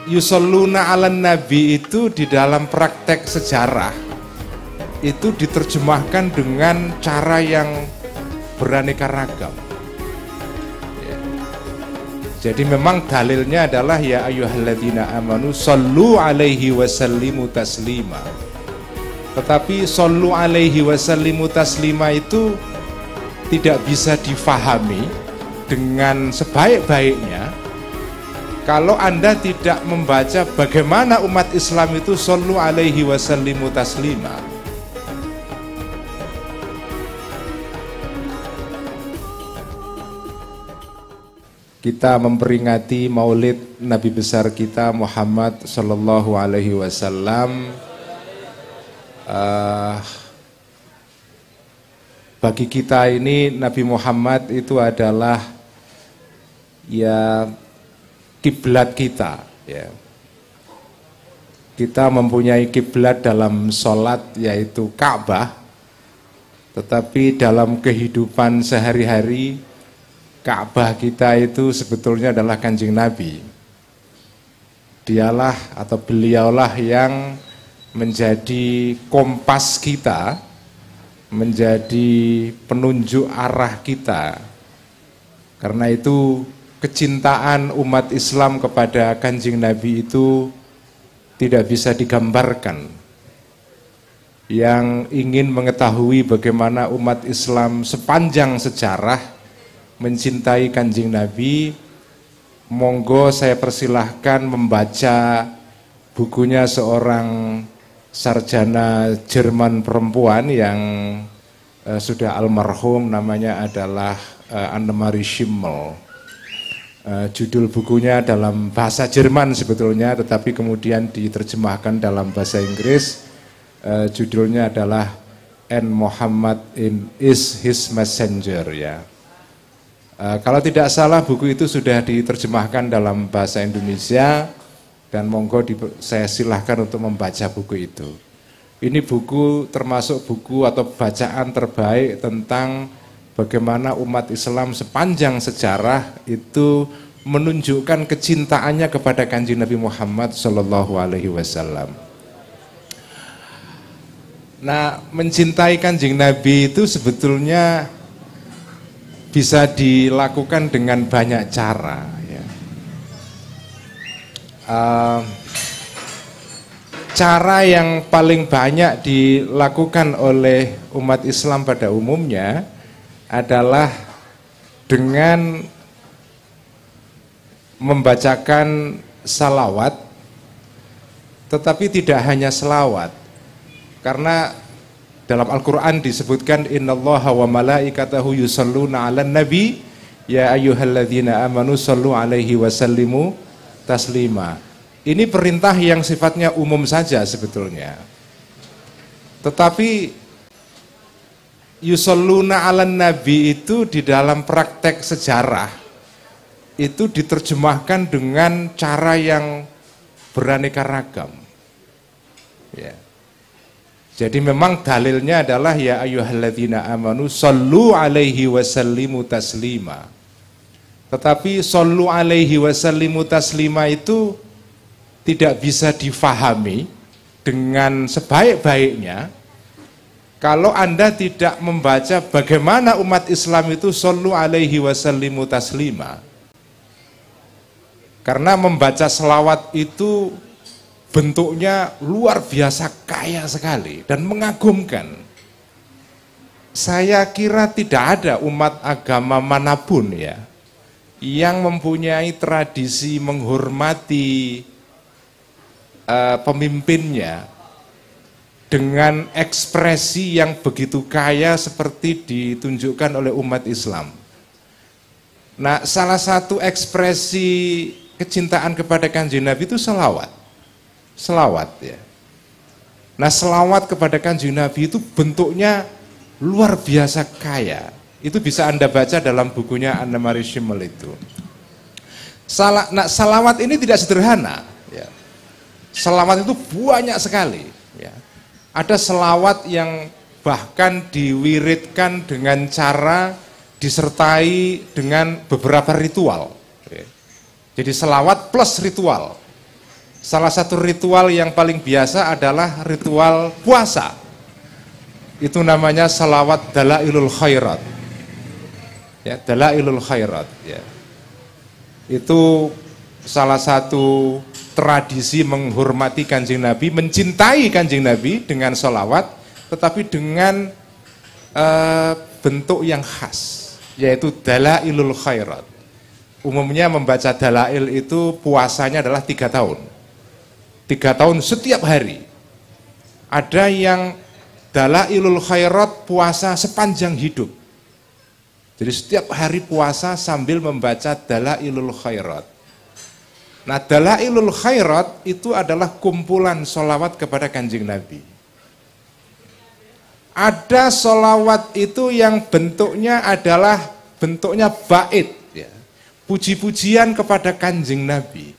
yusalluna 'alan nabi itu di dalam praktek sejarah itu diterjemahkan dengan cara yang beraneka ragam. Ya. Jadi memang dalilnya adalah ya ayyuhalladzina amanu shallu 'alaihi wasallimu taslima. Tetapi shallu 'alaihi wasallimu taslima itu tidak bisa difahami dengan sebaik-baiknya kalau Anda tidak membaca bagaimana umat Islam itu shallu 'alaihi wasallimu taslima. Kita memperingati maulid Nabi besar kita Muhammad sallallahu alaihi wasallam. Bagi kita ini Nabi Muhammad itu adalah ya kiblat kita, ya. Kita mempunyai kiblat dalam sholat yaitu Ka'bah, tetapi dalam kehidupan sehari-hari Ka'bah kita itu sebetulnya adalah Kanjeng Nabi. Dialah atau beliaulah yang menjadi kompas kita, menjadi penunjuk arah kita. Karena itu kecintaan umat Islam kepada Kanjeng Nabi itu tidak bisa digambarkan. Yang ingin mengetahui bagaimana umat Islam sepanjang sejarah mencintai Kanjeng Nabi, monggo saya persilahkan membaca bukunya seorang sarjana Jerman perempuan yang sudah almarhum, namanya adalah Annemarie Schimmel. Judul bukunya dalam bahasa Jerman sebetulnya, tetapi kemudian diterjemahkan dalam bahasa Inggris. Judulnya adalah And Muhammad is His Messenger, ya. Kalau tidak salah buku itu sudah diterjemahkan dalam bahasa Indonesia dan monggo saya silahkan untuk membaca buku itu. Ini buku termasuk buku atau bacaan terbaik tentang bagaimana umat Islam sepanjang sejarah itu menunjukkan kecintaannya kepada Kanjeng Nabi Muhammad sallallahu alaihi wasallam. Nah, mencintai Kanjeng Nabi itu sebetulnya bisa dilakukan dengan banyak cara, ya. Cara yang paling banyak dilakukan oleh umat Islam pada umumnya adalah dengan membacakan salawat, tetapi tidak hanya salawat, karena dalam Al-Quran disebutkan innallaha wa malaikatahu yusalluna 'alan nabi ya ayyuhalladzina amanu shallu 'alaihi wasallimu taslima. Ini perintah yang sifatnya umum saja sebetulnya. Tetapi yusalluna 'alan nabi itu di dalam praktek sejarah itu diterjemahkan dengan cara yang beraneka ragam. Ya. Jadi memang dalilnya adalah ya ayyuhalladzina amanu shallu 'alaihi wasallimu taslima. Tetapi shallu 'alaihi wasallimu taslima itu tidak bisa difahami dengan sebaik-baiknya kalau Anda tidak membaca bagaimana umat Islam itu shallu 'alaihi wasallimu taslima. Karena membaca selawat itu bentuknya luar biasa kaya sekali dan mengagumkan. Saya kira tidak ada umat agama manapun, ya, yang mempunyai tradisi menghormati pemimpinnya dengan ekspresi yang begitu kaya seperti ditunjukkan oleh umat Islam. Nah, salah satu ekspresi kecintaan kepada Kanjeng Nabi itu selawat. Selawat, ya. Nah, selawat kepada Kanjeng Nabi itu bentuknya luar biasa kaya. Itu bisa Anda baca dalam bukunya Annemarie Schimmel itu. Nah, selawat ini tidak sederhana, ya. Selawat itu banyak sekali, ya. Ada selawat yang bahkan diwiridkan dengan cara disertai dengan beberapa ritual, ya. Jadi selawat plus ritual. salah satu ritual yang paling biasa adalah ritual puasa. Itu namanya salawat dalailul khairat. Ya, dalailul khairat. Ya. Itu salah satu tradisi menghormati Kanjeng Nabi, mencintai Kanjeng Nabi dengan salawat, tetapi dengan bentuk yang khas, yaitu dalailul khairat. Umumnya membaca dalail itu puasanya adalah 3 tahun. 3 tahun setiap hari. Ada yang dalailul khairat puasa sepanjang hidup. Jadi setiap hari puasa sambil membaca dalailul khairat. Nah, dalailul khairat itu adalah kumpulan sholawat kepada Kanjeng Nabi. Ada sholawat itu yang bentuknya adalah bentuknya bait. Puji-pujian kepada Kanjeng Nabi.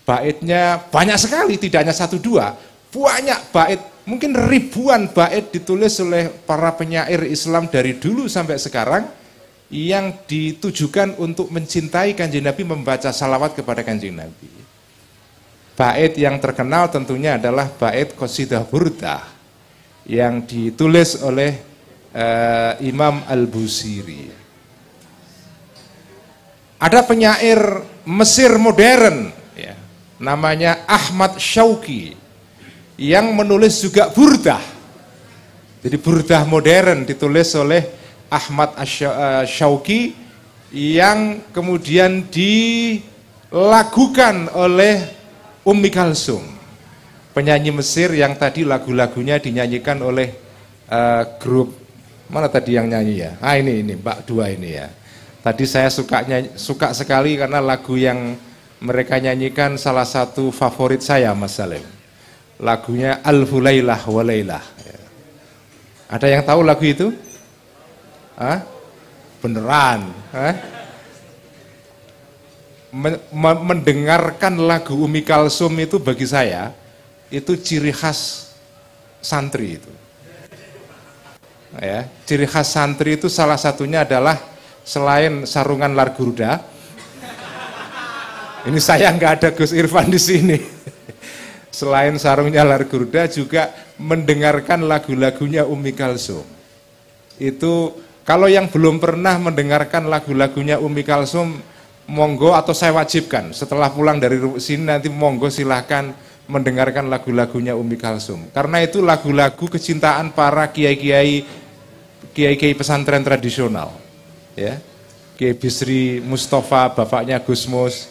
Baitnya banyak sekali, tidak hanya 1 2, banyak bait, mungkin ribuan bait ditulis oleh para penyair Islam dari dulu sampai sekarang yang ditujukan untuk mencintai Kanjeng Nabi, membaca salawat kepada Kanjeng Nabi. Bait yang terkenal tentunya adalah bait Qasidah Burdah yang ditulis oleh Imam Al-Busiri. Ada penyair Mesir modern, ya, namanya Ahmad Syauqi, yang menulis juga burdah. Jadi burdah modern ditulis oleh Ahmad Syauqi yang kemudian dilagukan oleh Ummi Kalsum, penyanyi Mesir yang tadi lagu-lagunya dinyanyikan oleh grup, mana tadi yang nyanyi ya? Ah ini Mbak Dua ini ya. Tadi saya suka sekali karena lagu yang mereka nyanyikan salah satu favorit saya, Mas Salim. Lagunya Alfu Lailah wa Lailah. Ada yang tahu lagu itu? Hah? Beneran? Hah? Mendengarkan lagu Ummi Kalsum itu bagi saya itu ciri khas santri itu. Ya, ciri khas santri itu salah satunya adalah selain sarungan Largurda, ini saya nggak ada Gus Irfan di sini. Selain sarungnya Largurda juga mendengarkan lagu-lagunya Ummi Kalsum. Itu kalau yang belum pernah mendengarkan lagu-lagunya Ummi Kalsum, monggo atau saya wajibkan setelah pulang dari sini nanti monggo silahkan mendengarkan lagu-lagunya Ummi Kalsum. Karena itu lagu-lagu kecintaan para kiai-kiai pesantren tradisional. Ya, Kiai Bisri Mustafa, bapaknya Gusmus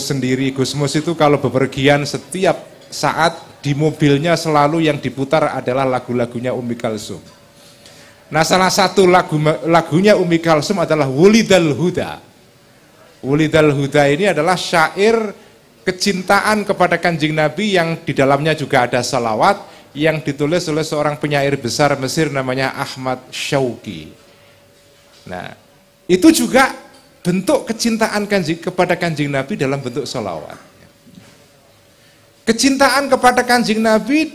sendiri. Gusmus itu kalau bepergian setiap saat di mobilnya selalu yang diputar adalah lagu-lagunya Ummi Kalsum. Nah, salah satu lagunya Ummi Kalsum adalah Wulidal Huda. Wulidal Huda ini adalah syair kecintaan kepada Kanjeng Nabi yang di dalamnya juga ada salawat yang ditulis oleh seorang penyair besar Mesir namanya Ahmad Syauqi. Nah, itu juga bentuk kecintaan kepada Kanjeng Nabi dalam bentuk sholawat. Kecintaan kepada Kanjeng Nabi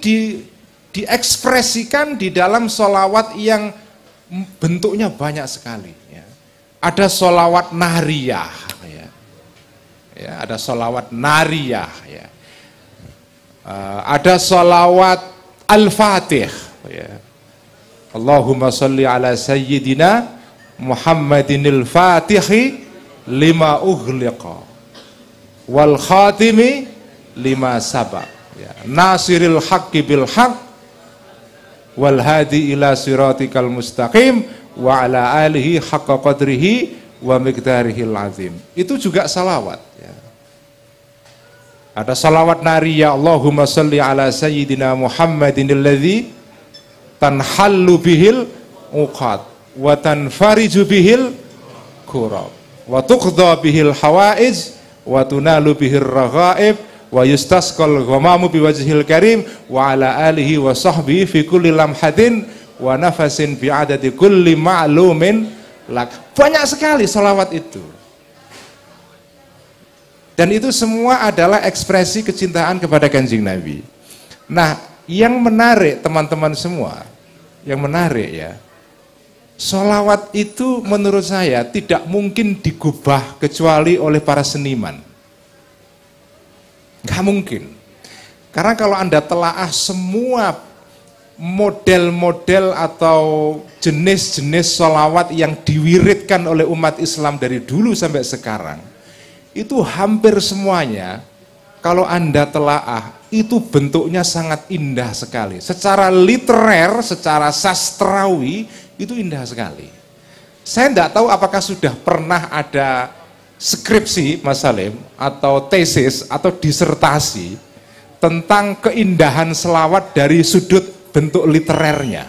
diekspresikan di dalam sholawat yang bentuknya banyak sekali. Ya. Ada sholawat nariyah, ya. Ya, ada sholawat nariyah, ya. Ada sholawat al-fatih, ya. Allahumma sholli ala sayyidina Muhammadinil Fatihi lima ughliqa wal khatimi lima sabaq, ya. Nasiril haqqi bil haqq wal hadi ila siratikal mustaqim wa ala alihi haqqa qadrihi wa miqdarihil azim. Itu juga salawat, ya. Ada salawat nariyah, Allahumma sholli ala sayyidina Muhammadinil ladzi tanhallu bihil uqad wa tanfariju bihil kurab wa tuqda bihil hawaij wa tunalu bihir raghaib wa yustasqal ghamamu biwajhil karim wa ala alihi wa sahbihi fi kulli lamhatin wa nafasin bi adadi kulli ma'lumin lak. Banyak sekali salawat itu, dan itu semua adalah ekspresi kecintaan kepada Kanjeng Nabi. Nah, yang menarik teman-teman semua, yang menarik ya, sholawat itu menurut saya tidak mungkin digubah kecuali oleh para seniman. Nggak Gak mungkin. Karena kalau Anda telaah semua model-model atau jenis-jenis sholawat yang diwiridkan oleh umat Islam dari dulu sampai sekarang, itu hampir semuanya kalau Anda telaah itu bentuknya sangat indah sekali. Secara literer, secara sastrawi itu indah sekali. Saya tidak tahu apakah sudah pernah ada skripsi Mas Salim atau tesis atau disertasi tentang keindahan selawat dari sudut bentuk literernya.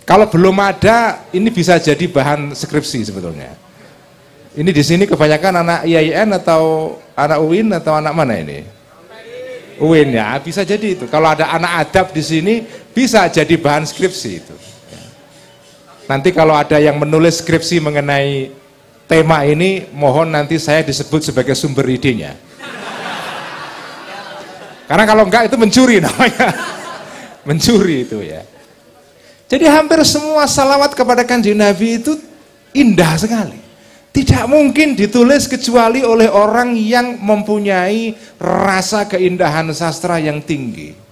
Kalau belum ada, ini bisa jadi bahan skripsi sebetulnya. Ini di sini kebanyakan anak IAIN atau anak UIN atau anak mana ini? UIN ya, bisa jadi itu. Kalau ada anak adab di sini, bisa jadi bahan skripsi itu. Nanti kalau ada yang menulis skripsi mengenai tema ini, mohon nanti saya disebut sebagai sumber idenya. Karena kalau enggak itu mencuri namanya. Mencuri itu ya. Jadi hampir semua salawat kepada Kanjeng Nabi itu indah sekali. Tidak mungkin ditulis kecuali oleh orang yang mempunyai rasa keindahan sastra yang tinggi.